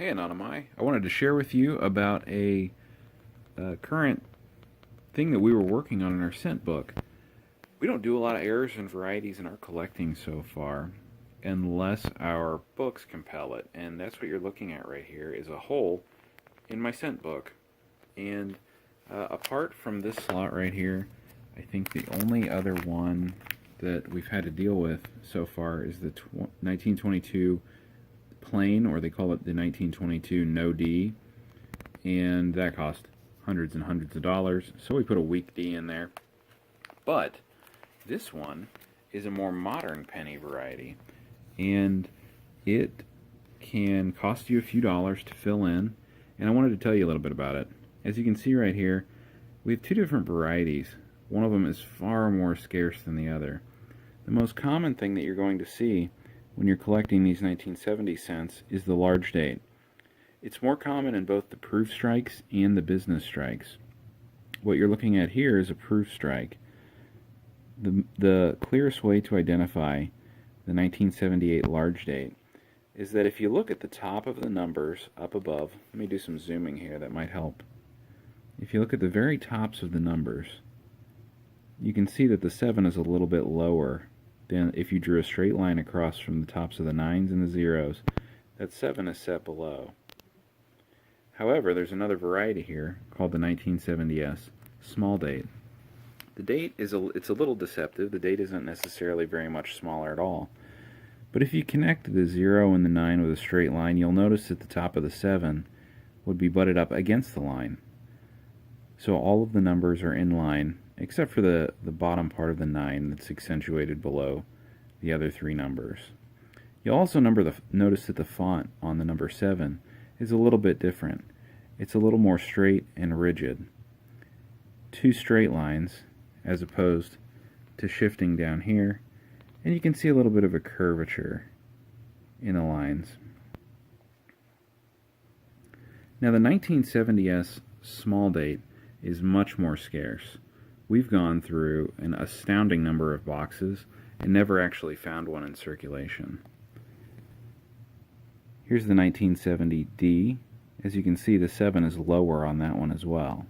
Hey Anonymai, I wanted to share with you about a current thing that we were working on in our scent book. We don't do a lot of errors and varieties in our collecting so far unless our books compel it, and that's what you're looking at right here is a hole in my scent book. And apart from this slot right here, I think the only other one that we've had to deal with so far is the 1922 plain, or they call it the 1922 No D, and that cost hundreds and hundreds of dollars, so we put a weak D in there. But this one is a more modern penny variety, and it can cost you a few dollars to fill in, and I wanted to tell you a little bit about it. As you can see right here, we have two different varieties. One of them is far more scarce than the other. The most common thing that you're going to see when you're collecting these 1970 scents is the large date. It's more common in both the proof strikes and the business strikes. What you're looking at here is a proof strike. The clearest way to identify the 1978 large date is that if you look at the top of the numbers up above, let me do some zooming here, that might help. If you look at the very tops of the numbers, you can see that the 7 is a little bit lower than if you drew a straight line across from the tops of the 9s and the 0s. That 7 is set below. However, there's another variety here called the 1970S small date. The date is it's a little deceptive. The date isn't necessarily very much smaller at all. But if you connect the 0 and the 9 with a straight line, you'll notice that the top of the 7 would be butted up against the line. So all of the numbers are in line, except for the bottom part of the 9 that's accentuated below the other three numbers. You'll also notice that the font on the number 7 is a little bit different. It's a little more straight and rigid. Two straight lines as opposed to shifting down here, and you can see a little bit of a curvature in the lines. Now the 1970S small date is much more scarce. We've gone through an astounding number of boxes and never actually found one in circulation. Here's the 1970D. As you can see, the 7 is lower on that one as well.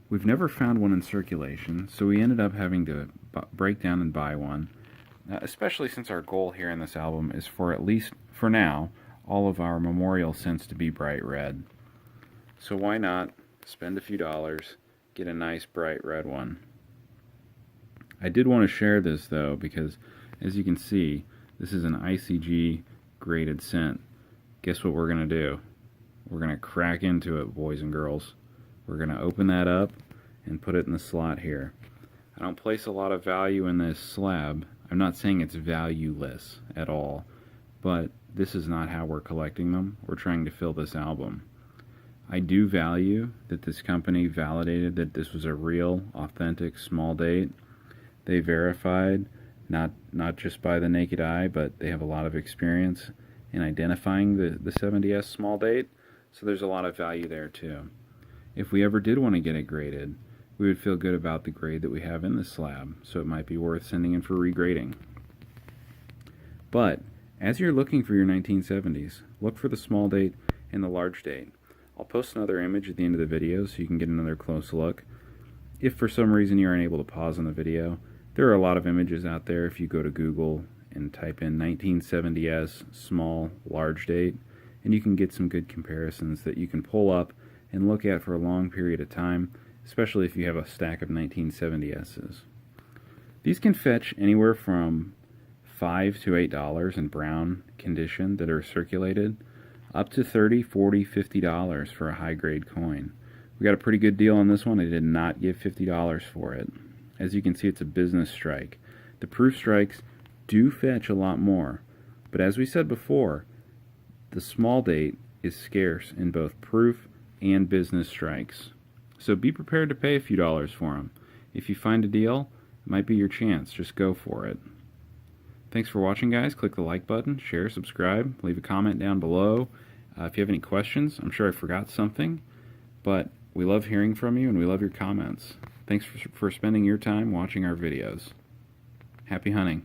We've never found one in circulation, so we ended up having to break down and buy one, especially since our goal here in this album is for, at least for now, all of our memorial scents to be bright red. So why not spend a few dollars, get a nice bright red one. I did want to share this though, because as you can see, this is an ICG graded scent. Guess what we're going to do? We're going to crack into it, boys and girls. We're going to open that up and put it in the slot here. I don't place a lot of value in this slab. I'm not saying it's valueless at all, but this is not how we're collecting them. We're trying to fill this album. I do value that this company validated that this was a real, authentic small date. They verified, not just by the naked eye, but they have a lot of experience in identifying the 70S small date, so there's a lot of value there too. If we ever did want to get it graded, we would feel good about the grade that we have in this slab, so it might be worth sending in for regrading. But as you're looking for your 1970s, look for the small date and the large date. I'll post another image at the end of the video so you can get another close look. If for some reason you aren't able to pause on the video, there are a lot of images out there if you go to Google and type in 1970S small large date, and you can get some good comparisons that you can pull up and look at for a long period of time, especially if you have a stack of 1970Ss. These can fetch anywhere from $5 to $8 in brown condition that are circulated, up to $30, $40, $50 for a high-grade coin. We got a pretty good deal on this one. I did not give $50 for it. As you can see, it's a business strike. The proof strikes do fetch a lot more, but as we said before, the small date is scarce in both proof and business strikes. So be prepared to pay a few dollars for them. If you find a deal, it might be your chance. Just go for it. Thanks for watching, guys. Click the like button, share, subscribe, leave a comment down below. If you have any questions, I'm sure I forgot something, but we love hearing from you and we love your comments. Thanks for spending your time watching our videos. Happy hunting.